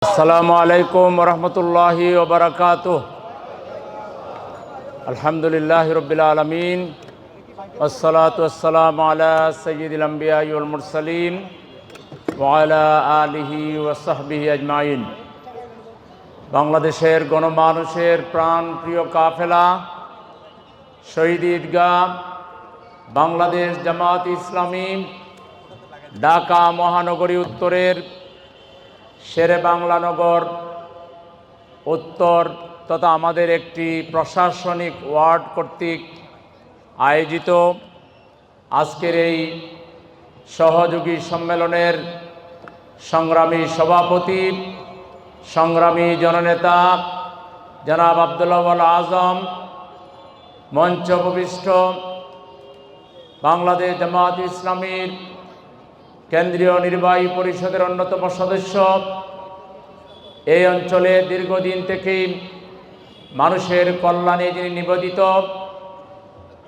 আসসালামু আলাইকুম রহমতুল্লাহি ওয়া বারাকাতুহু। আলহামদুলিল্লাহি রাব্বিল আলামিন ওয়াসসালাতু ওয়াসসালামু আলা সাইয়্যিদিল আমবিয়াই ওয়াল মুরসালিন ওয়া আলা আলিহি ওয়া সাহবিহি আজমাইন। বাংলাদেশের গণমানুষের প্রাণপ্রিয় কাফেলা শহীদ ঈদগাহ বাংলাদেশ জামাত ইসলামী ঢাকা মহানগরী উত্তরের শেরে বাংলা নগর উত্তর তথা আমাদের একটি প্রশাসনিক ওয়ার্ড কর্তৃক আয়োজিত আজকের এই সহযোগী সম্মেলনের সংগ্রামী সভাপতি, সংগ্রামী জননেতা জনাব আব্দুল্লাহ ওয়াল আজম, মঞ্চ উপবিষ্ট বাংলাদেশ জামাত ইসলামীর কেন্দ্রীয় নির্বাহী পরিষদের অন্যতম সদস্য, এই অঞ্চলে দীর্ঘদিন থেকেই মানুষের কল্যাণে যিনি নিবেদিত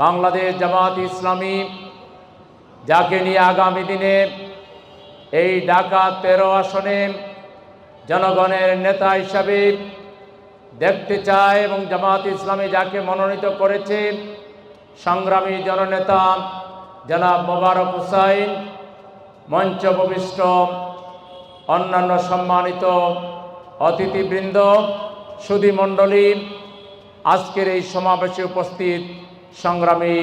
বাংলাদেশ জামাত ইসলামী, যাকে নিয়ে আগামী দিনে এই ঢাকা 13 আসনে জনগণের নেতা হিসাবে দেখতে চায় এবং জামাত ইসলামী যাকে মনোনীত করেছে সংগ্রামী জননেতা জনাব মোবারক হুসাইন, মঞ্চ উপবিষ্ট অন্যান্য সম্মানিত অতিথিবৃন্দ, সুধীমণ্ডলী, আজকের এই সমাবেশে উপস্থিত সংগ্রামী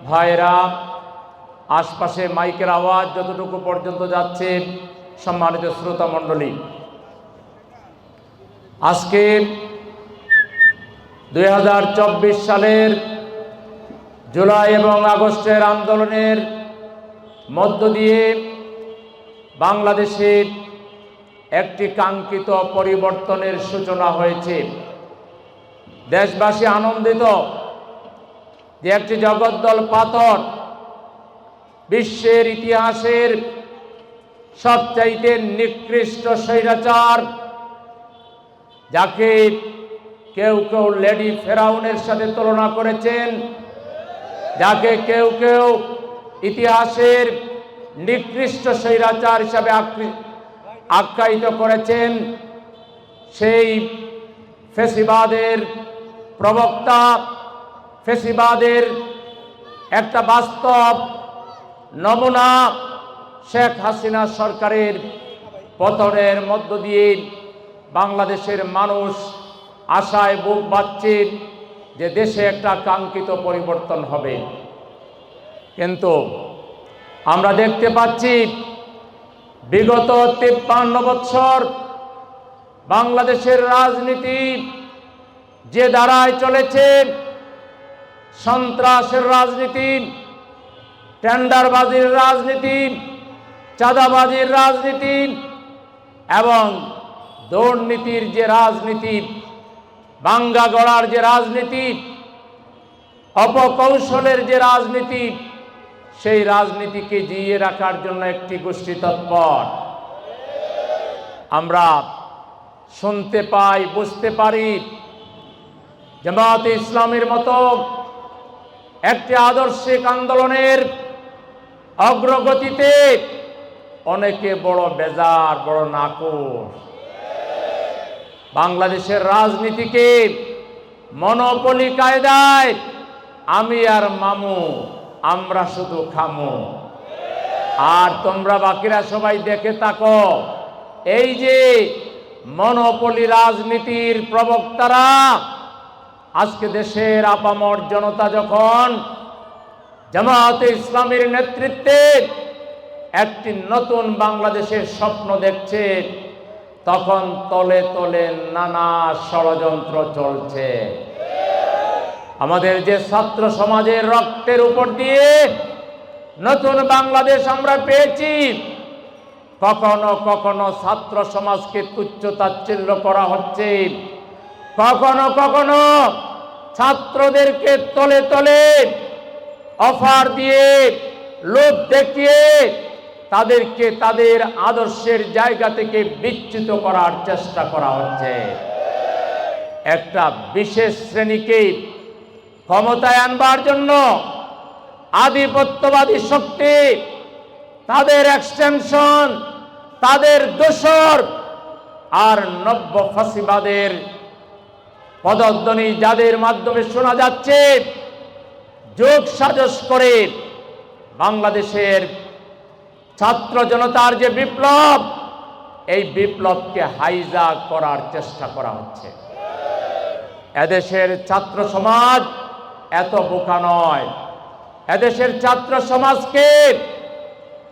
ভাইয়েরা, আশপাশে মাইকের আওয়াজ যতটুকু পর্যন্ত যাচ্ছে সম্মানিত শ্রোতা মণ্ডলী, আজকে 2024 সালের জুলাই এবং আগস্টের আন্দোলনের মধ্য দিয়ে বাংলাদেশে একটি কাঙ্ক্ষিত পরিবর্তনের সূচনা হয়েছে। দেশবাসী আনন্দিত যে একটি জগদ্দল পাথর, বিশ্বের ইতিহাসের সবচাইতে নিকৃষ্ট স্বৈরাচার, যাকে কেউ কেউ লেডি ফেরাউনের সাথে তুলনা করেছেন, যাকে কেউ কেউ ইতিহাসের নিকৃষ্ট স্বৈরাচার হিসাবে আখ্যায়িত করেছেন, সেই ফ্যাসিবাদের প্রবক্তা, ফ্যাসিবাদের একটা বাস্তব নমুনা শেখ হাসিনা সরকারের পতনের মধ্য দিয়ে বাংলাদেশের মানুষ আশায় বুক বাঁধছে যে দেশে একটা কাঙ্ক্ষিত পরিবর্তন হবে। কিন্তু আমরা দেখতে পাচ্ছি বিগত 53 বছর বাংলাদেশের রাজনীতি যে ধারায় চলেছে, সন্ত্রাসের রাজনীতি, টেন্ডারবাজির রাজনীতি, চাঁদাবাজির রাজনীতি এবং দুর্নীতির যে রাজনীতি, ভাঙ্গা গড়ার যে রাজনীতি, অপকৌশলের যে রাজনীতি, সেই রাজনীতিকে জিইয়ে রাখার জন্য একটি গোষ্ঠী তৎপর। আমরা শুনতে পাই, বুঝতে পারি, জামায়াতে ইসলামীর মতো একটি আদর্শিক আন্দোলনের অগ্রগতিতে অনেকে বড় বেজার, বড় নাখোশ। বাংলাদেশের রাজনীতিকে মনোপলি কায়দায় আমি আর মামু, আমরা শুধু খামু, আর তোমরা বাকিরা সবাই দেখে থাকো। এই যে মনোপলি রাজনীতির প্রবক্তারা, আজকে দেশের আপামর জনতা যখন জামায়াতে ইসলামীর নেতৃত্বে একটি নতুন বাংলাদেশের স্বপ্ন দেখছে, তখন তলে তলে নানা ষড়যন্ত্র চলছে। আমাদের যে ছাত্র সমাজের রক্তের উপর দিয়ে নতুন বাংলাদেশ আমরা পেয়েছি, কখনো কখনো ছাত্র সমাজকে তুচ্ছ তাচ্ছিল্য করা হচ্ছে, কখনো কখনো ছাত্রদেরকে তলে তলে অফার দিয়ে, লোভ দেখিয়ে তাদেরকে তাদের আদর্শের জায়গা থেকে বিচ্যুত করার চেষ্টা করা হচ্ছে। একটা বিশেষ শ্রেণীকে ক্ষমতায় আনবার জন্য আধিপত্যবাদী শক্তি, তাদের এক্সটেনশন, তাদের দোসর আর নব্য ফাঁসিবাদের পদধ্বনি যাদের মাধ্যমে শোনা যাচ্ছে, যোগ সাজস করে বাংলাদেশের ছাত্র জনতার যে বিপ্লব, এই বিপ্লবকে হাইজ্যাক করার চেষ্টা করা হচ্ছে। এদেশের ছাত্র সমাজ এত বোকা নয়। এদেশের ছাত্র সমাজকে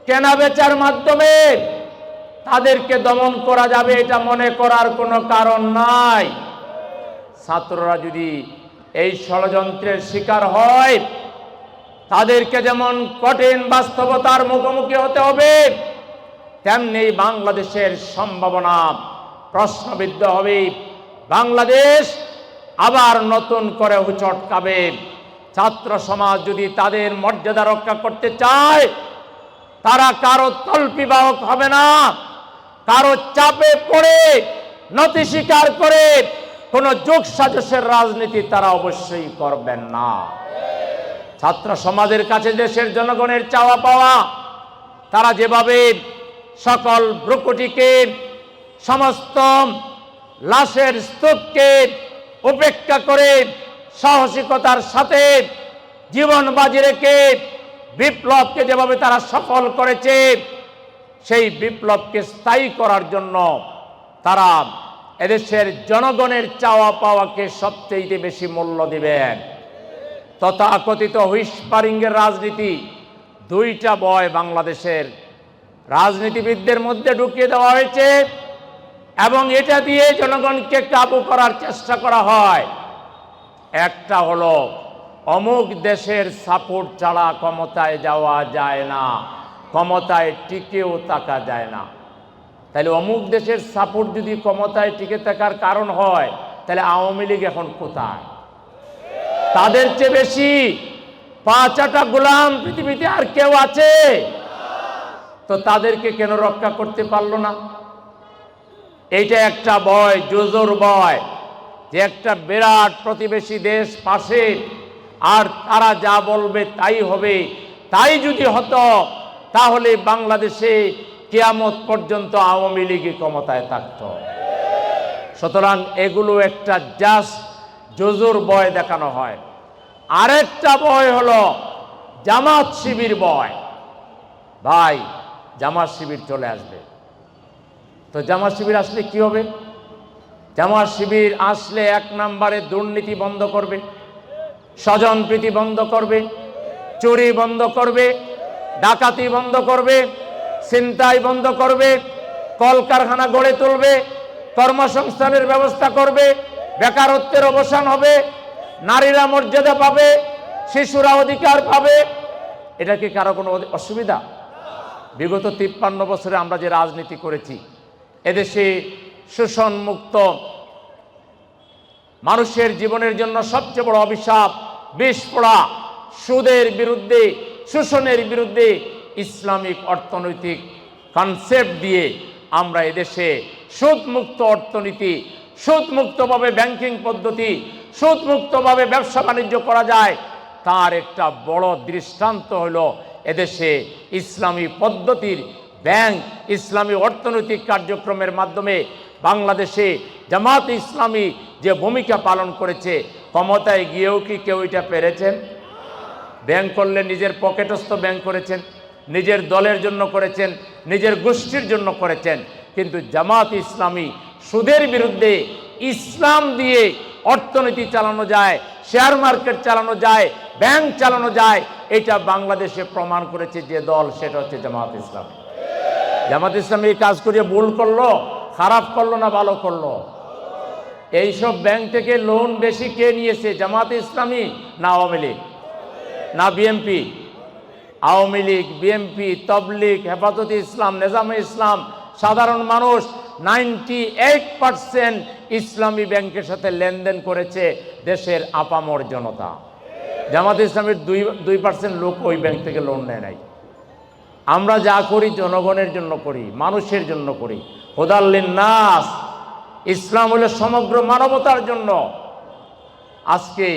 কেনা বেচার মাধ্যমে তাদেরকে দমন করা যাবে এটা মনে করার কোনো কারণ নাই। ছাত্ররা যদি এই ষড়যন্ত্রের শিকার হয়, তাদেরকে যেমন কঠিন বাস্তবতার মুখোমুখি হতে হবে, তেমনি বাংলাদেশের সম্ভাবনা প্রশ্নবিদ্ধ হবে। বাংলাদেশ আবার নতুন করে হুচট খাবে। ছাত্র সমাজ যদি তাদের মর্যাদা রক্ষা করতে চায়, তারা কারো তল্পিবাহক হবে না, কারো চাপে পড়ে নতি স্বীকার করে কোন যোগ সাজসের রাজনীতি তারা অবশ্যই করবেন না। ছাত্র সমাজের কাছে দেশের জনগণের চাওয়া পাওয়া, তারা যেভাবে সকল ভ্রুকুটিকে, সমস্ত লাশের স্তূপকে উপেক্ষা করে সাহসিকতার সাথে জীবন বাজি রেখে বিপ্লবকে যেভাবে তারা সফল করেছে, সেই বিপ্লবকে স্থায়ী করার জন্য তারা এদেশের জনগণের চাওয়া পাওয়াকে সবচেয়ে বেশি মূল্য দিবেন। তথাকথিত হুইসপারিংয়ের রাজনীতি, দুইটা বয় বাংলাদেশের রাজনীতিবিদদের মধ্যে ঢুকিয়ে দেওয়া হয়েছে এবং এটা দিয়ে জনগণকে কাবু করার চেষ্টা করা হয়। একটা হলো অমুক দেশের সাপোর্ট ছাড়া ক্ষমতায় যাওয়া যায় না, ক্ষমতায় টিকেও থাকা যায় না। তাহলে অমুক দেশের সাপোর্ট যদি ক্ষমতায় টিকে থাকার কারণ হয়, তাহলে আওয়ামী লীগ এখন কোথায়? তাদের চেয়ে বেশি পাঁচাটা গোলাম পৃথিবীতে আর কেউ আছে? তো তাদেরকে কেন রক্ষা করতে পারলো না? এইটা একটা ভয়, জোজোর ভয়, যে একটা বিরাট প্রতিবেশী দেশ পাশে, আর তারা যা বলবে তাই হবে। তাই যদি হতো, তাহলে বাংলাদেশে কিয়ামত পর্যন্ত আওয়ামী লীগ ক্ষমতায় থাকত। সুতরাং এগুলো একটা জাস্ট জোজোর ভয় দেখানো হয়। আরেকটা ভয় হলো জামাত শিবির ভয়। ভাই, জামাত শিবির চলে আসবে, তো জামাত শিবির আসলে কি হবে? জামাত শিবির আসলে এক নম্বরে দুর্নীতি বন্ধ করবে, স্বজনপ্রীতি বন্ধ করবে, চুরি বন্ধ করবে, ডাকাতি বন্ধ করবে, ছিনতাই বন্ধ করবে, কলকারখানা গড়ে তুলবে, কর্মসংস্থানের ব্যবস্থা করবে, বেকারত্বের অবসান হবে, নারীরা মর্যাদা পাবে, শিশুরা অধিকার পাবে। এটা কি কারো কোনো অসুবিধা? বিগত 53 বছরে আমরা যে রাজনীতি করেছি, এদেশে শোষণ মুক্ত, মানুষের জীবনের জন্য সবচেয়ে বড় অভিশাপ বিষ পোড়া, সুদের বিরুদ্ধে, শোষণের বিরুদ্ধে ইসলামিক অর্থনৈতিক কনসেপ্ট দিয়ে আমরা এদেশে সুদমুক্ত অর্থনীতি, সুদমুক্তভাবে ব্যাংকিং পদ্ধতি, সুদমুক্তভাবে ব্যবসা বাণিজ্য করা যায়, তার একটা বড় দৃষ্টান্ত হলো এদেশে ইসলামী পদ্ধতির ব্যাংক, ইসলামী অর্থনৈতিক কার্যক্রমের মাধ্যমে বাংলাদেশে জামাত ইসলামী যে ভূমিকা পালন করেছে, ক্ষমতায় গিয়েও কি কেউ এটা পেরেছেন? ব্যাংক করলে নিজের পকেটস্থ ব্যাংক করেছেন, নিজের দলের জন্য করেছেন, নিজের গোষ্ঠীর জন্য করেছেন। কিন্তু জামাত ইসলামী সুদের বিরুদ্ধে ইসলাম দিয়ে অর্থনীতি চালানো যায়, শেয়ার মার্কেট চালানো যায়, ব্যাংক চালানো যায়, এটা বাংলাদেশে প্রমাণ করেছে যে দল, সেটা হচ্ছে জামাত ইসলামী। জামাত ইসলামী এই কাজ করিয়ে ভুল করলো, খারাপ করলো না ভালো করলো? এইসব ব্যাংক থেকে লোন বেশি কে নিয়েছে, জামাত ইসলামী না আওয়ামী লীগ না বিএনপি? আওয়ামী লীগ, বিএনপি, তবলিগ, হেফাজতে ইসলাম, নেজামে ইসলাম, সাধারণ মানুষ 98% ইসলামী ব্যাংকের সাথে লেনদেন করেছে দেশের আপামর জনতা। জামাত ইসলামের 2% লোক ওই ব্যাংক থেকে লোন নেয় নাই। আমরা যা করি জনগণের জন্য করি, মানুষের জন্য করি। হুদাল লিন্নাস, ইসলাম হলো সমগ্র মানবতার জন্য। আজকে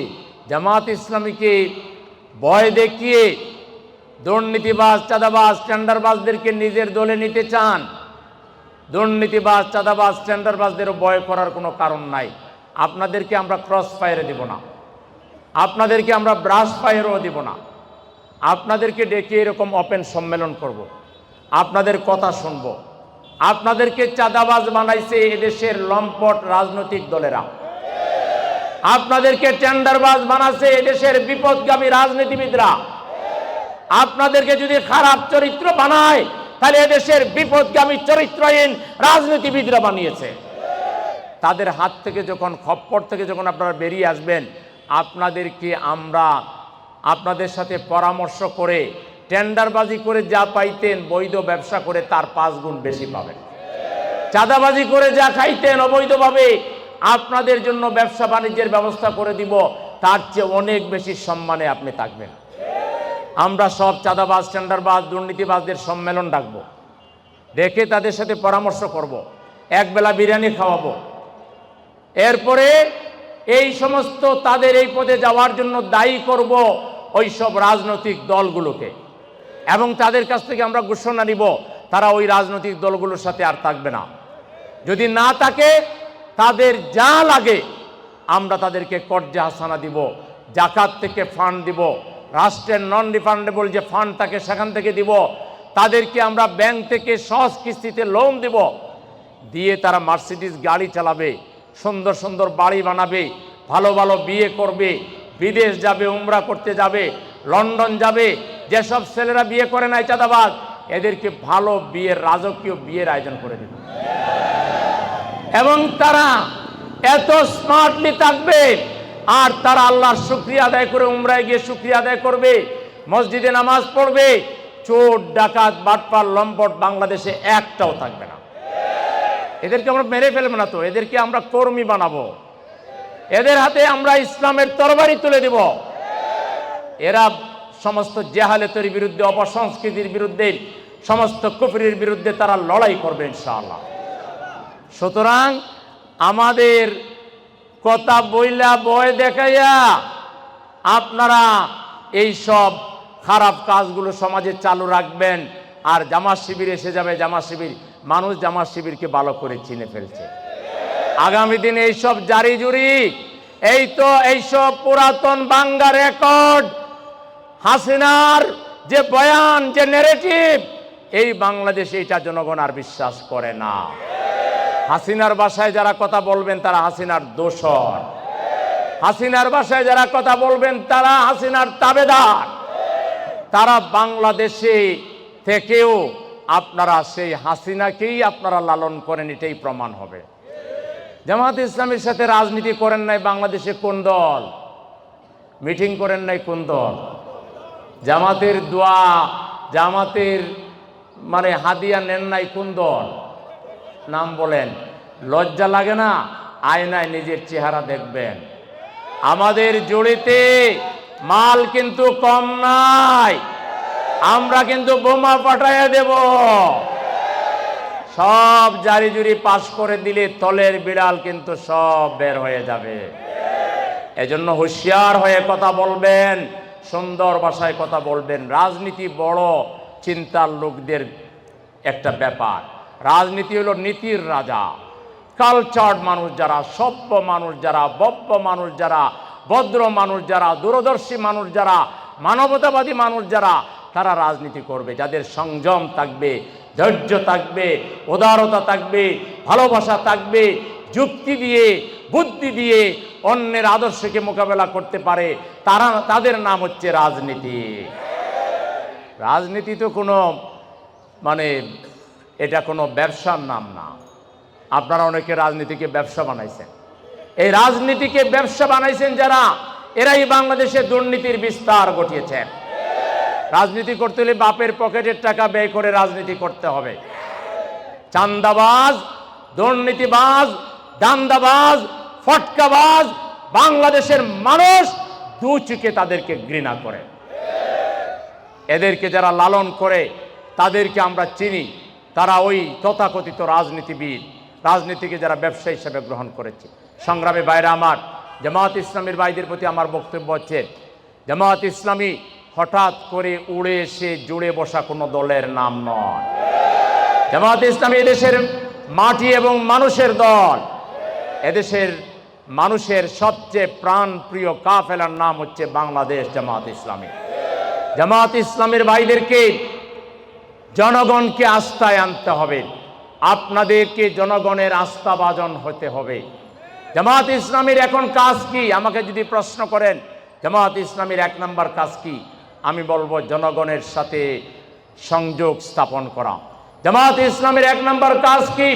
জামাত ইসলামীকে ভয় দেখিয়ে দুর্নীতিবাজ, চাঁদাবাজ, টেন্ডারবাজদেরকে নিজের দলে নিতে চান। দুর্নীতিবাজ, চাঁদাবাজ, টেন্ডারবাজদেরও ভয় করার কোনো কারণ নাই। আপনাদেরকে আমরা ক্রস ফায়ারে দিব না, আপনাদেরকে আমরা ব্রাশ ফায়ারও দিব না। আপনাদেরকে ডেকে এরকম ওপেন সম্মেলন করব, আপনাদের কথা শুনবো। আপনাদেরকে চাঁদাবাজ বানাইছে এদেশের লম্পট রাজনৈতিক দলেরা, আপনাদেরকে টেন্ডারবাজ বানাচ্ছে এদেশের বিপদগামী রাজনীতিবিদরা। আপনাদেরকে যদি খারাপ চরিত্র বানায় তাহলে এদেশের বিপদগামী চরিত্রহীন রাজনীতিবিদরা বানিয়েছে। তাদের হাত থেকে যখন, খপ্পর থেকে যখন আপনারা বেরিয়ে আসবেন, আপনাদেরকে আমরা আপনাদের সাথে পরামর্শ করে টেন্ডারবাজি করে যা পাইতেন বৈধ ব্যবসা করে তার 5 গুণ বেশি পাবেন। চাঁদাবাজি করে যা খাইতেন অবৈধভাবে, আপনাদের জন্য ব্যবসা বাণিজ্যের ব্যবস্থা করে দিব, তার চেয়ে অনেক বেশি সম্মানে আপনি থাকবেন। আমরা সব চাঁদাবাজ, টেন্ডারবাজ, দুর্নীতিবাজদের সম্মেলন ডাকবো, ডেকে তাদের সাথে পরামর্শ করব, একবেলা বিরিয়ানি খাওয়াবো। এরপরে এই সমস্ত তাদের এই পদে যাওয়ার জন্য দায়ী করব ওই সব রাজনৈতিক দলগুলোকে, এবং তাদের কাছ থেকে আমরা ঘোষণা নিব তারা ওই রাজনৈতিক দলগুলোর সাথে আর থাকবে না। যদি না থাকে তাদের যা লাগে আমরা তাদেরকে কর্জে হাসানা দিব, জাকাত থেকে ফান্ড দিব, রাষ্ট্রের নন রিফান্ডেবল যে ফান্ড থাকে সেখান থেকে দিব, তাদেরকে আমরা ব্যাংক থেকে সহজ কিস্তিতে লোন দিব, দিয়ে তারা মার্সিডিজ গাড়ি চালাবে, সুন্দর সুন্দর বাড়ি বানাবে, ভালো ভালো বিয়ে করবে, বিদেশ যাবে, উমরা করতে যাবে, লন্ডন যাবে। যেসব ছেলেরা বিয়ে করে নাই চাঁদাবাজ, এদেরকে ভালো বিয়ের, রাজকীয় বিয়ের আয়োজন করে দেবে, এবং তারা এত স্মার্টলি থাকবে আর তারা আল্লাহর শুকরিয়া আদায় করে উমরায় গিয়ে শুকরিয়া আদায় করবে, মসজিদে নামাজ পড়বে। চোর, ডাকাত, বাটপার, লম্পট বাংলাদেশে একটাও থাকবে না। এদেরকে আমরা মেরে ফেলবো না তো, এদেরকে আমরা কর্মী বানাবো, এদের হাতে আমরা ইসলামের তরবারি তুলে দেব। এরা সমস্ত জেহালেতের বিরুদ্ধে, অপসংস্কৃতির বিরুদ্ধে, সমস্ত কুফরির বিরুদ্ধে তারা লড়াই করবে ইনশাআল্লাহ। সুতরাং আমাদের কথা বইলা বয় দেখাইয়া আপনারা এই সব খারাপ কাজগুলো সমাজে চালু রাখবেন। আর জামাত শিবির এসে যাবে, জামাত শিবির, মানুষ জামাত শিবিরকে ভালো করে চিনে ফেলছে। আগামী দিনে এইসব জারি জুরি, এই তো এইসব পুরাতন বাংলা রেকর্ড, হাসিনার যে বয়ান, যে ন্যারেটিভ, এই বাংলাদেশে এটা জনগণ আর বিশ্বাস করে না। হাসিনার ভাষায় যারা কথা বলবেন তারা হাসিনার দোসর, হাসিনার ভাষায় যারা কথা বলবেন তারা হাসিনার তাবেদার। তারা বাংলাদেশে থেকেও আপনারা সেই হাসিনাকেই আপনারা লালন করেন, এটাই প্রমাণ হবে। জামাত ইসলামের সাথে রাজনীতি করেন নাই বাংলাদেশে কোন দল? মিটিং করেন নাই কোন দল? জামাতের দোয়া, জামাতের মানে হাদিয়া নেন নাই কোন দল? নাম বলেন। লজ্জা লাগে না? আয়নায় নিজের চেহারা দেখবেন। আমাদের জড়িতে মাল কিন্তু কম নাই, আমরা কিন্তু বোমা পাঠাইয়া দেব। সব জারি জুরি পাশ করে দিলে তলের বিড়াল কিন্তু সব বের হয়ে যাবে। এজন্য হুঁশিয়ার হয়ে কথা বলবেন, সুন্দর ভাষায় কথা বলবেন। রাজনীতি বড় চিন্তার লোকদের একটা ব্যাপার। রাজনীতি হলো নীতির রাজা। কালচার্ড মানুষ যারা, সভ্য মানুষ যারা, বব্য মানুষ যারা, ভদ্র মানুষ যারা, দূরদর্শী মানুষ যারা, মানবতাবাদী মানুষ যারা, তারা রাজনীতি করবে। যাদের সংযম থাকবে, ধৈর্য থাকবে, উদারতা থাকবে, ভালোবাসা থাকবে, যুক্তি দিয়ে, বুদ্ধি দিয়ে অন্যের আদর্শকে মোকাবেলা করতে পারে, তাদের নাম হচ্ছে রাজনীতি। রাজনীতি তো কোনো মানে এটা কোনো ব্যবসার নাম না। আপনারা অনেকে রাজনীতিকে ব্যবসা বানাইছেন। এই রাজনীতিকে ব্যবসা বানাইছেন যারা, এরাই বাংলাদেশে দুর্নীতির বিস্তার ঘটিয়েছেন। রাজনীতি করতে হলে বাপের পকেটের টাকা ব্যয় করে রাজনীতি করতে হবে। চাঁদাবাজ, দুর্নীতিবাজ, দান্দাবাজ, ফটকাবাজ বাংলাদেশের মানুষ দু চোখে তাদেরকে ঘৃণা করে। এদেরকে যারা লালন করে তাদেরকে আমরা চিনি, তারা ওই তথাকথিত রাজনীতিবিদ, রাজনীতিকে যারা ব্যবসা হিসেবে গ্রহণ করেছে। সংগ্রামী ভাইরা আমার, জামাত ইসলামীর ভাইদের প্রতি আমার বক্তব্য হচ্ছে, জামাত ইসলামী হঠাৎ করে উড়ে এসে জুড়ে বসা কোনো দলের নাম নয়। জামাত ইসলামী দেশের মাটি এবং মানুষের দল। এদেশের মানুষের সবচেয়ে প্রাণপ্রিয় কাফেলার নাম হচ্ছে বাংলাদেশ জামাত ইসলামী। জামাত ইসলামের ভাইদেরকে জনগণকে আস্থায় আনতে হবে, আপনাদেরকে জনগণের আস্থাভাজন হতে হবে। জামাত ইসলামীর এখন কাজ কি? আমাকে যদি প্রশ্ন করেন জামাত ইসলামীর 1 নম্বর কাজ কি, আমি বলবো জনগণের সাথে সংযোগ স্থাপন করা। জামাত ইসলামের 1 নম্বর কাজ কি?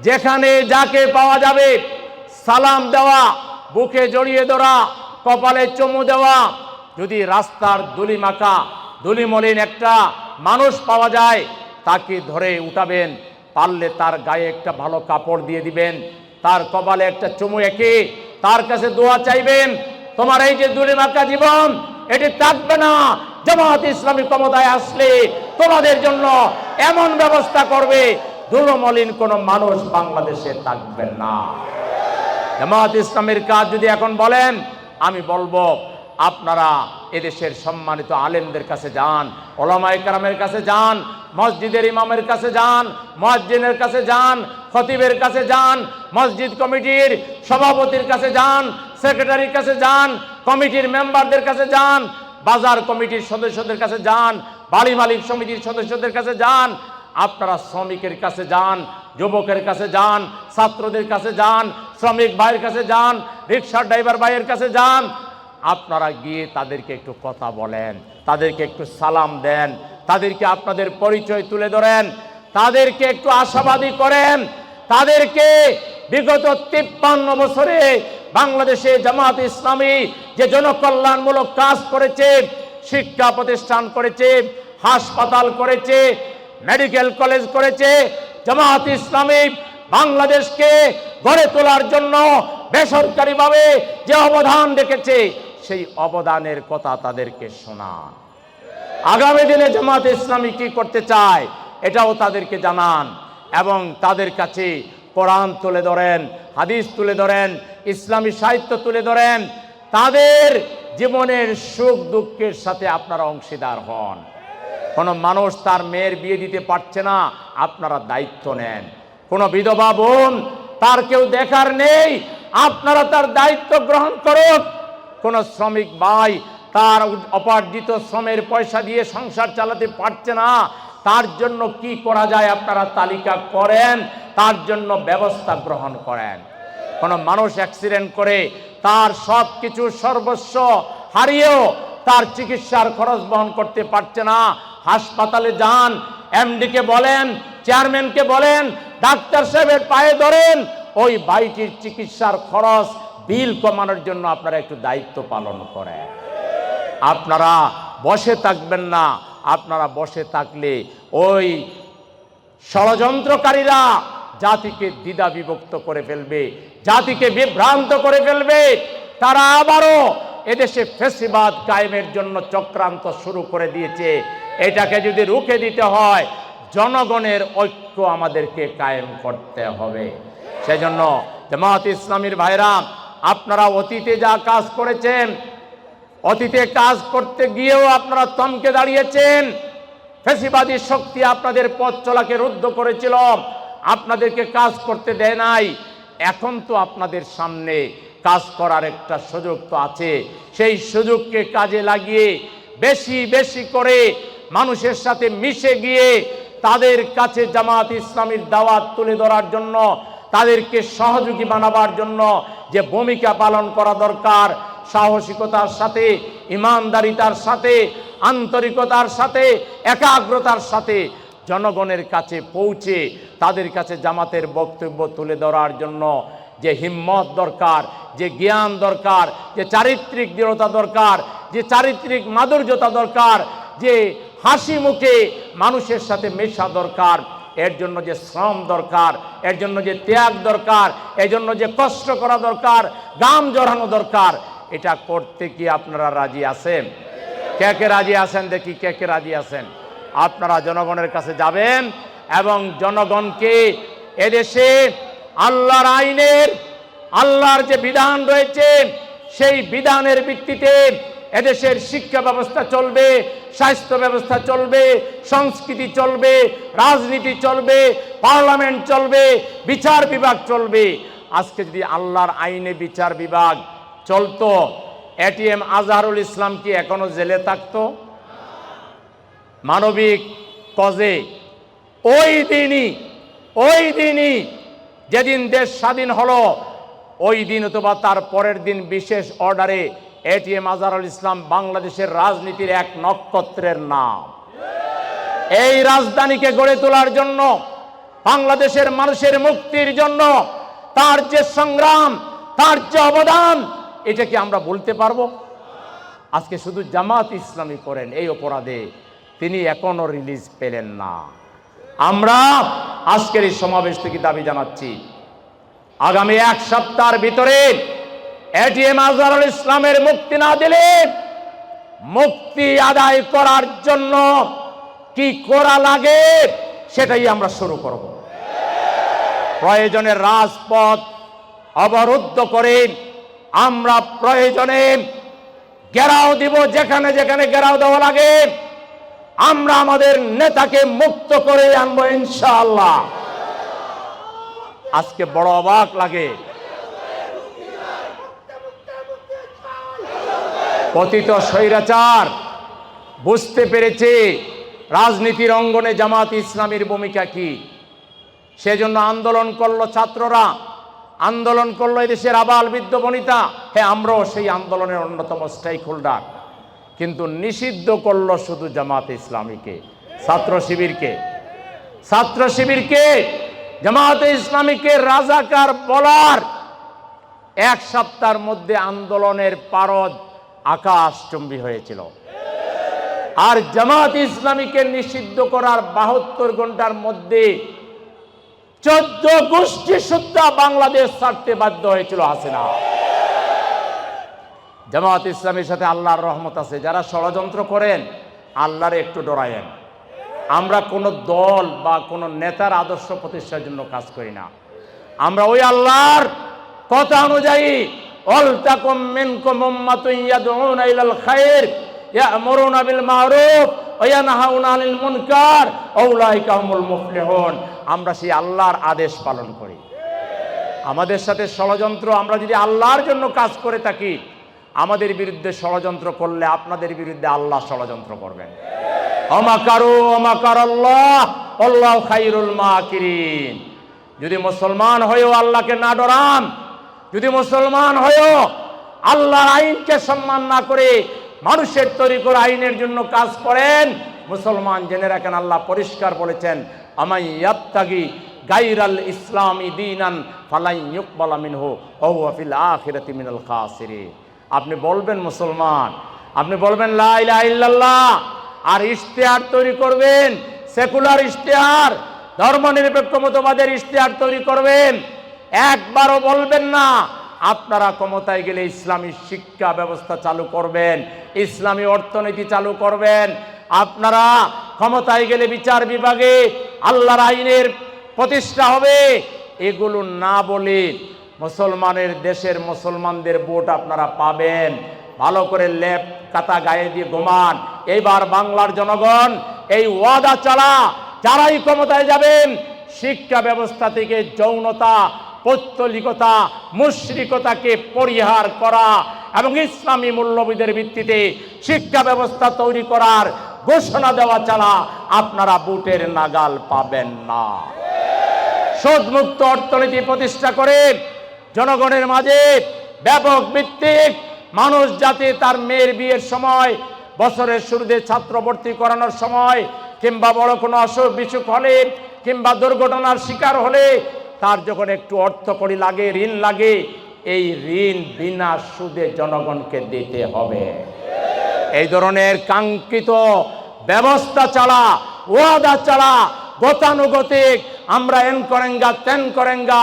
যেখানে যাকে পাওয়া যাবে সালাম দেওয়া, বুকে জড়িয়ে ধরা, কপালে চুমু দেওয়া। যদি রাস্তার ধুলিমাখা ধুলিমলিন একটা মানুষ পাওয়া যায় তাকে ধরে উঠাবেন, পারলে তার গায়ে একটা ভালো কাপড় দিয়ে দিবেন, তার কপালে একটা চুমু এঁকে তার কাছে দোয়া চাইবেন। তোমার এই যে ধুলিমাখা জীবন এটি থাকবে না। জামাত ইসলামী ক্ষমতায় আসলে তোমাদের জন্য এমন ব্যবস্থা করবে ধুলোমলিন কোনো মানুষ বাংলাদেশে থাকবে না। জামাত ইসলামের কাজ যদি এখন বলেন, আমি বলবো আপনারা এদেশের সম্মানিত আলেমদের কাছে যান, ওলামায়ে কেরামের কাছে যান, মসজিদের ইমামের কাছে যান, মুয়াজ্জিনের কাছে যান, খতিবের কাছে যান, মসজিদ কমিটির সভাপতির কাছে যান, সেক্রেটারির কাছে যান, কমিটির মেম্বারদের কাছে যান, বাজার কমিটির সদস্যদের কাছে যান, বাড়ি মালিক সমিতির সদস্যদের কাছে যান। আপনারা শ্রমিকের কাছে যান, যুবকের কাছে যান, ছাত্রদের কাছে যান, শ্রমিক ভাইয়ের কাছে যান, রিক্সার ড্রাইভার ভাইয়ের কাছে যান। আপনারা গিয়ে তাদেরকে একটু কথা বলেন, তাদেরকে একটু সালাম দেন, তাদেরকে আপনাদের পরিচয় তুলে ধরেন, তাদেরকে একটু আশাবাদী করেন। তাদেরকে বিগত 53 বছরে বাংলাদেশে জামাত ইসলামী যে জনকল্যাণমূলক কাজ করেছে, শিক্ষা প্রতিষ্ঠান করেছে, হাসপাতাল করেছে, মেডিকেল কলেজ করেছে, জামাত ইসলামী বাংলাদেশকে গড়ে তোলার জন্য বেসরকারিভাবে যে অবদান রেখেছে সেই অবদানের কথা তাদেরকে শোনান। আগামী দিনে জামাত ইসলামী কি করতে চায় এটাও তাদেরকে জানান এবং তাদের কাছে কোরআন তুলে ধরেন, হাদিস তুলে ধরেন, ইসলামী সাহিত্য তুলে ধরেন। তাদের জীবনের সুখ দুঃখের সাথে আপনারা অংশীদার হন। কোনো মানুষ তার মেয়ের বিয়ে দিতে পারছে না, আপনারা দায়িত্ব নেন। কোনো বিধবা বোন তার কেউ দেখার নেই, আপনারা তার দায়িত্ব গ্রহণ করুন। কোনো শ্রমিক ভাই তার উপার্জিত শ্রমের পয়সা দিয়ে সংসার চালাতে পারছে না, তার জন্য কি করা যায় আপনারা তালিকা করেন, তার জন্য ব্যবস্থা গ্রহণ করেন। কোনো মানুষ অ্যাক্সিডেন্ট করে তার সব কিছু সর্বস্ব হারিয়েও তার চিকিৎসার খরচ বহন করতে পারছে না, হাসপাতালে যান, এমডিকে বলেন, চেয়ারম্যানকে বলেন, ডাক্তার সাহেবের পায়ে ধরেন, ওই ভাইটির চিকিৎসার খরচ বিল কমানোর জন্য আপনারা একটু দায়িত্ব পালন করেন। আপনারা বসে থাকবেন না। আপনারা বসে থাকলে ওই ষড়যন্ত্রকারীরা জাতিকে দ্বিধা বিভক্ত করে ফেলবে, জাতিকে বিভ্রান্ত করে ফেলবে। তারা আবারও এদেশে ফ্যাসিবাদ কায়েমের জন্য চক্রান্ত শুরু করে দিয়েছে। এটাকে যদি রুখে দিতে হয় জনগণের ঐক্য আমাদেরকে কায়েম করতে হবে। সেজন্য জামাত ইসলামীর ভাইরা, আপনারা অতীতে যা কাজ করেছেন, অতীতে কাজ করতে গিয়েও আপনারা থমকে দাঁড়িয়েছেন। ফ্যাসিবাদী শক্তি আপনাদের পথ চলাকে রুদ্ধ করেছিল, আপনাদেরকে কাজ করতে দেয় নাই। এখন তো আপনাদের সামনে কাজ করার একটা সুযোগ তো আছে। সেই সুযোগকে কাজে লাগিয়ে বেশি বেশি করে মানুষের সাথে মিশে গিয়ে তাদের কাছে জামাত ইসলামীর দাওয়াত তুলে ধরার জন্য, তাদেরকে সহযোগী বানাবার জন্য যে ভূমিকা পালন করা দরকার, সাহসিকতার সাথে, ইমানদারিতার সাথে, আন্তরিকতার সাথে, একাগ্রতার সাথে জনগণের কাছে পৌঁছে তাদের কাছে জামাতের বক্তব্য তুলে ধরার জন্য যে হিম্মত দরকার, যে জ্ঞান দরকার, যে চারিত্রিক দৃঢ়তা দরকার, যে চারিত্রিক মাধুর্যতা দরকার, যে হাসি মুখে মানুষের সাথে মেশা দরকার, এর জন্য যে শ্রম দরকার, এর জন্য যে ত্যাগ দরকার, এর জন্য যে কষ্ট করা দরকার, ঘাম জড়ানো দরকার, এটা করতে কি আপনারা রাজি আছেন? কে কে রাজি আছেন? দেখি কে কে রাজি আছেন। আপনারা জনগণের কাছে যাবেন এবং জনগণকে এদেশে আল্লাহর আইনের, আল্লাহর যে বিধান রয়েছে সেই বিধানের ভিত্তিতে এদেশের শিক্ষা ব্যবস্থা চলবে, স্বাস্থ্য ব্যবস্থা চলবে, সংস্কৃতি চলবে, রাজনীতি চলবে, পার্লামেন্ট চলবে, বিচার বিভাগ চলবে। আজকে যদি আল্লাহর আইনে বিচার বিভাগ চলতো, এটিএম আজহারুল ইসলাম কি এখনো জেলে থাকতো? মানবিক কজে ওই দিনই যেদিন দেশ স্বাধীন হলো, ওই দিন অথবা তার পরের দিন বিশেষ অর্ডারে এটিএম আজহারুল ইসলাম বাংলাদেশের রাজনীতির এক নক্ষত্রের নাম। এই রাজধানীকে গড়ে তোলার জন্য, বাংলাদেশের মানুষের মুক্তির জন্য তার যে সংগ্রাম, তার যে অবদান, এটা কি আমরা বলতে পারবো? আজকে শুধু জামাত ইসলামী করেন এই অপরাধে তিনি এখনো রিলিজ পেলেন না। আমরা আজকের এই সমাবেশ থেকে দাবি জানাচ্ছি, আগামী এক সপ্তাহের ভিতরে এটিএম আজহারুল ইসলামের মুক্তি না দিলে মুক্তি আদায় করার জন্য কি করা লাগে সেটাই আমরা শুরু করব। প্রয়োজনে রাজপথ অবরুদ্ধ করে আমরা প্রয়োজনে ঘেরাও দিব, যেখানে যেখানে ঘেরাও দেওয়া লাগে আমরা আমাদের নেতাকে মুক্ত করে আনবো ইনশাআল্লাহ। আজকে বড় অবাক লাগে, পতিত স্বৈরাচার বুঝতে পেরেছে রাজনীতির অঙ্গনে জামাত ইসলামীর ভূমিকা কি। সেজন্য আন্দোলন করলো ছাত্ররা, আন্দোলন করলো এদেশের আবাল বৃদ্ধ বনিতা। হ্যাঁ, আমরাও সেই আন্দোলনের অন্যতম স্টেক হোল্ডার। কিন্তু নিষিদ্ধ করলো শুধু জামাত ইসলামীকে, ছাত্র শিবিরকে জামাতে ইসলামীকে রাজাকার বলার এক সপ্তাহের মধ্যে আন্দোলনের পারদ আকাশচুম্বী হয়েছিল। আর জামাত ইসলামীকে নিষিদ্ধ করার 72 ঘন্টার মধ্যে 14 গোষ্ঠী সুদ্ধা বাংলাদেশ ছাড়তে বাধ্য হয়েছিল হাসিনা। জামাত ইসলামীর সাথে আল্লাহর রহমত আছে। যারা ষড়যন্ত্র করেন আল্লাহরে একটু ডরায়েন। আমরা কোনো দল বা কোনো নেতার আদর্শ প্রতিষ্ঠার জন্য কাজ করি না। আমরা ওই আল্লাহর কথা অনুযায়ী ওয়ালতাকুম মিনকুম উম্মাতুন ইয়াদউনা ইলাল খায়র ইয়া'মুরুনা বিল মা'রুফ ওয়া ইয়ানহাউনা আনিল মুনকার উলাইকা হুমুল মুফলিহুন। আমরা সেই আল্লাহর আদেশ পালন করি। আমাদের সাথে ষড়যন্ত্র, আমরা যদি আল্লাহর জন্য কাজ করে থাকি, আমাদের বিরুদ্ধে ষড়যন্ত্র করলে আপনাদের বিরুদ্ধে আল্লাহ ষড়যন্ত্র করবেন। আমাকারু আমাকারাল্লাহ আল্লাহু খায়রুল মাকিরিন। যদি মুসলমান হয়েও আল্লাহকে না ডরান, যদি মুসলমান হয়েও আল্লাহর আইনকে সম্মান না করে মানুষের তৈরি করা আইনের জন্য কাজ করেন, মুসলমান জেনে রাখেন আল্লাহ পরিষ্কার বলেছেন, আমাই ইয়াবতাগি গায়রাল ইসলামি দীনান ফালাই ইউকবালা মিনহু ওয়া হুয়া ফিল আখিরাতি মিনাল খাসিরিন। আপনি বলবেন মুসলমান, আপনি বলবেন লা ইলাহা ইল্লাল্লাহ, আর ইশতেহার তৈরি করবেন, সেকুলার ইশতেহার, ধর্মনিরপেক্ষ মতবাদের ইশতেহার তৈরি করবেন। একবারও বলবেন না আপনারা ক্ষমতায় গেলে ইসলামী শিক্ষা ব্যবস্থা চালু করবেন, ইসলামী অর্থনীতি চালু করবেন, আপনারা ক্ষমতায় গেলে বিচার বিভাগে আল্লাহর আইনের প্রতিষ্ঠা হবে। এগুলো না বলে মুসলমানের দেশের মুসলমানদের ভোট আপনারা পাবেন। ভালো করে লেপ কাতা গায়ে দিয়ে ঘুমান। এইবার বাংলার জনগণ এই ওয়াদা চালা, যারাই ক্ষমতায় যাবেন শিক্ষা ব্যবস্থা থেকে যৌনতা, পৌত্তলিকতা, মুশরিকতাকে পরিহার করা এবং ইসলামী মূল্যবোধের ভিত্তিতে শিক্ষা ব্যবস্থা তৈরি করার ঘোষণা দেওয়া ছাড়া আপনারা ভোটের নাগাল পাবেন না। সুদমুক্ত অর্থনীতি প্রতিষ্ঠা করে জনগণের মাঝে ব্যাপক ভিত্তিক মানুষ যাতে তার মেয়ের বিয়ের সময়, বছরের শুরুতে ছাত্র ভর্তি করানোর সময়, কিংবা বড় কোনো অসুখ বিসুখ হলে, কিংবা দুর্ঘটনার শিকার হলে তার যখন একটু অর্থকড়ি লাগে, ঋণ লাগে, এই ঋণ বিনা সুদে জনগণকে দিতে হবে। এই ধরনের কাঙ্ক্ষিত ব্যবস্থা চালা, ওয়াদা চালা, গতানুগতিক আমরা এন করেঙ্গা তেন করেঙ্গা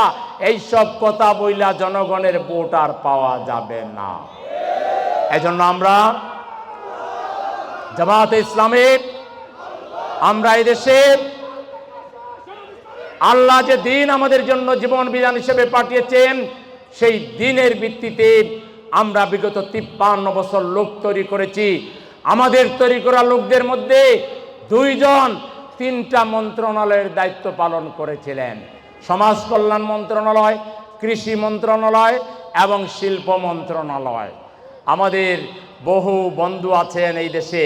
এইসব কথা বইলা জনগণের ভোট আর পাওয়া যাবে না। এজন্য আমরা জামাতে ইসলামী, আমরা এই দেশে আল্লাহ যে দিন আমাদের জন্য জীবন বিধান হিসেবে পাঠিয়েছেন, সেই দিনের ভিত্তিতে আমরা বিগত 53 বছর লোক তৈরি করেছি। আমাদের তৈরি করা লোকদের মধ্যে 2 জন 3টা মন্ত্রণালয়ের দায়িত্ব পালন করেছিলেন, সমাজ কল্যাণ মন্ত্রণালয়, কৃষি মন্ত্রণালয় এবং শিল্প মন্ত্রণালয়। আমাদের বহু বন্ধু আছেন এই দেশে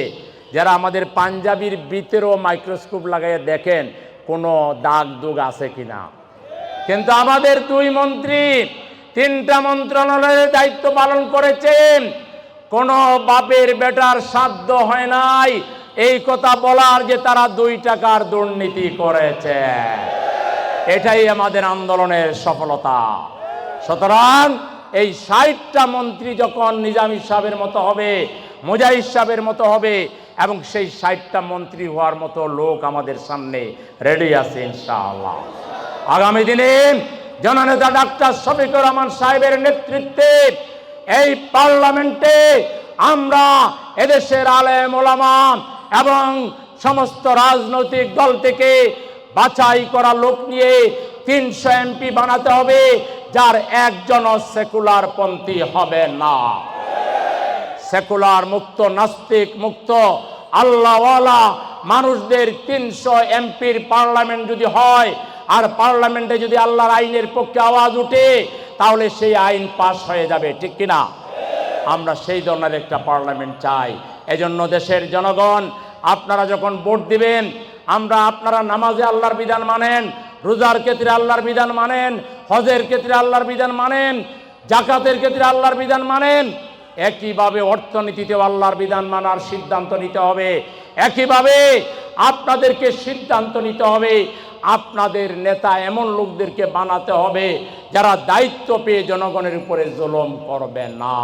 যারা আমাদের পাঞ্জাবির ভিতরেও মাইক্রোস্কোপ লাগাইয়ে দেখেন কোনো দাগ দুগ আছে কিনা। কিন্তু আমাদের 2 মন্ত্রী 3টা মন্ত্রণালয়ের দায়িত্ব পালন করেছেন। কোনো বাপের বেটার সাধ্য হয় নাই এই কথা বলার যে তারা 2 টাকার দুর্নীতি করেছে। এটাই আমাদের আন্দোলনের সফলতা। সুতরাং এই 60টা মন্ত্রী যখন নিজামী সাহেবের মতো হবে, মুজাহিদ সাহেবের মতো হবে এবং সেই 60টা মন্ত্রী হওয়ার মতো লোক আমাদের সামনে রেডি আছে ইনশাআল্লাহ। আগামী দিনে জননেতা ডাক্তার শফিকুর রহমান সাহেবের নেতৃত্বে এই পার্লামেন্টে আমরা এদেশের আলেম ওলামা এবং সমস্ত রাজনৈতিক দল থেকে বাছাই করা লোক নিয়ে 300 এমপি বানাতে হবে, যার একজনও সেকুলার পন্থী হবে না। সেকুলার মুক্ত, নাস্তিক মুক্ত, আল্লাহওয়ালা মানুষদের 300 এমপির পার্লামেন্ট যদি হয়, আর পার্লামেন্টে যদি আল্লাহর আইনের পক্ষে আওয়াজ উঠে, তাহলে সেই আইন পাস হয়ে যাবে, ঠিক কিনা? আমরা সেই ধরনের একটা পার্লামেন্ট চাই। এজন্য দেশের জনগণ, আপনারা যখন ভোট দিবেন, আপনারা নামাজে আল্লাহর বিধান মানেন, রোজার ক্ষেত্রে আল্লাহর বিধান মানেন, হজের ক্ষেত্রে আল্লাহর বিধান মানেন, জাকাতের ক্ষেত্রে আল্লাহর বিধান মানেন, একইভাবে অর্থনীতিতেও আল্লাহর বিধান মানার সিদ্ধান্ত নিতে হবে। একইভাবে আপনাদেরকে সিদ্ধান্ত নিতে হবে, আপনাদের নেতা এমন লোকদেরকে বানাতে হবে যারা দায়িত্ব পেয়ে জনগণের উপরে জুলুম করবে না,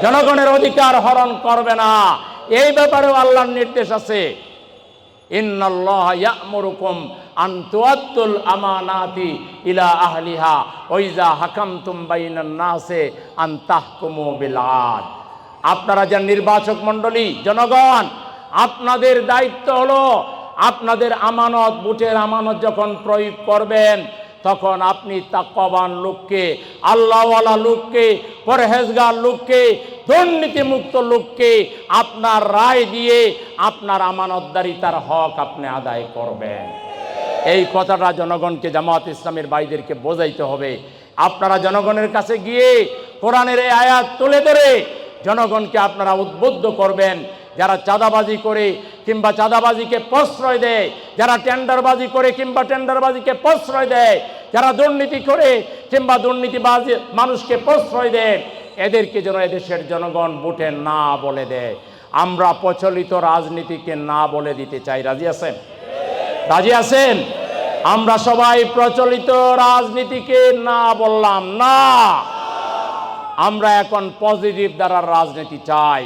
জনগণের অধিকার হরণ করবে না। এই ব্যাপারেও আল্লাহর নির্দেশ আছে, ইন্নাল্লাহা ইয়া'মুরুকুম আন তুআদ্দুল আমানাতি ইলা আহলিহা ওয়া ইযা হাকামতুম বাইনান নাসি আন তাহকুমু বিল আদল। আপনারা যে নির্বাচক মণ্ডলী, জনগণ, আপনাদের দায়িত্ব হলো আপনাদের আমানত, ভোটের আমানত যখন প্রয়োগ করবেন, তখন আপনি তাকওয়াবান লোককে, আল্লাহওয়ালা লোককে, পরহেজগার লোককে, দুর্নীতিমুক্ত লোককে আপনার রায় দিয়ে আপনার আমানতদারিতার হক আপনি আদায় করবেন। এই কথাটা জনগণকে, জামাত ইসলামের ভাইদেরকে বোঝাইতে হবে। আপনারা জনগণের কাছে গিয়ে কোরআনের এই আয়াত তুলে ধরে জনগণকে আপনারা উদ্বুদ্ধ করবেন। যারা চাঁদাবাজি করে কিংবা চাঁদাবাজিকে প্রশ্রয় দেয়, যারা টেন্ডারবাজি করে কিংবা টেন্ডারবাজিকে প্রশ্রয় দেয়, যারা দুর্নীতি করে কিংবা দুর্নীতিবাজি মানুষকে প্রশ্রয় দেয়, এদেরকে যেন এদেশের জনগণ ভোটে না বলে দেয়। আমরা প্রচলিত রাজনীতিকে না বলে দিতে চাই। রাজি আছেন? রাজি আছেন? আমরা সবাই প্রচলিত রাজনীতিকে না বললাম না। আমরা এখন পজিটিভ দ্বারার রাজনীতি চাই,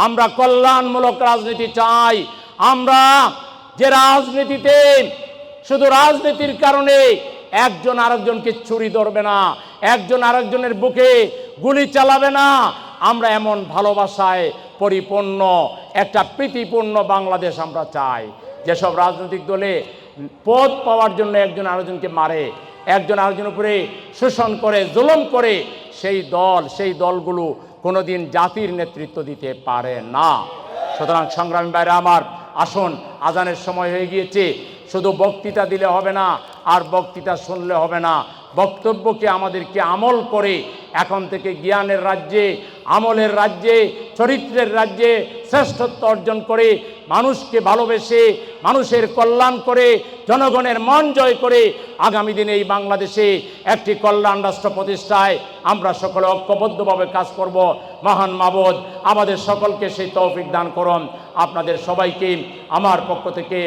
আমরা কল্যাণমূলক রাজনীতি চাই। আমরা যে রাজনীতিতে শুধু রাজনীতির কারণে একজন আরেকজনকে ছুরি ধরবে না, একজন আরেকজনের বুকে গুলি চালাবে না, আমরা এমন ভালোবাসায় পরিপূর্ণ একটা প্রীতিপূর্ণ বাংলাদেশ আমরা চাই। যেসব রাজনৈতিক দলে পদ পাওয়ার জন্য একজন আরেকজনকে মারে, একজন আরেকজনের উপরে শোষণ করে, জুলুম করে, সেই দলগুলো কোনোদিন জাতির নেতৃত্ব দিতে পারে না। সুতরাং সংগ্রামী ভাইরা আমার, আসুন, আজানের সময় হয়ে গিয়েছে। শুধু বক্তৃতা দিলে হবে না, আর বক্তৃতা শুনলে হবে না। বক্তব্যকে আমাদেরকে আমল করে এখন থেকে জ্ঞানের রাজ্যে, আমলের রাজ্যে, চরিত্রের রাজ্যে শ্রেষ্ঠত্ব অর্জন করে, মানুষকে ভালোবেসে, মানুষের কল্যাণ করে, জনগণের মন জয় করে আগামী দিনে এই বাংলাদেশে একটি কল্যাণ রাষ্ট্র প্রতিষ্ঠায় আমরা সকলে ঐক্যবদ্ধভাবে কাজ করব। মহান মাবুদ আমাদের সকলকে সেই তৌফিক দান করুন। আপনাদের সবাইকে আমার পক্ষ থেকে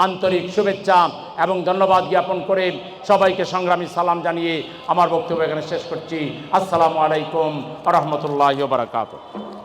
আন্তরিক শুভেচ্ছা এবং ধন্যবাদ জ্ঞাপন করে সবাইকে সংগ্রামী সালাম জানিয়ে আমার বক্তব্য এখানে শেষ করছি। আসসালামু আলাইকুম ওয়া রাহমাতুল্লাহি ওয়া বারাকাতুহু।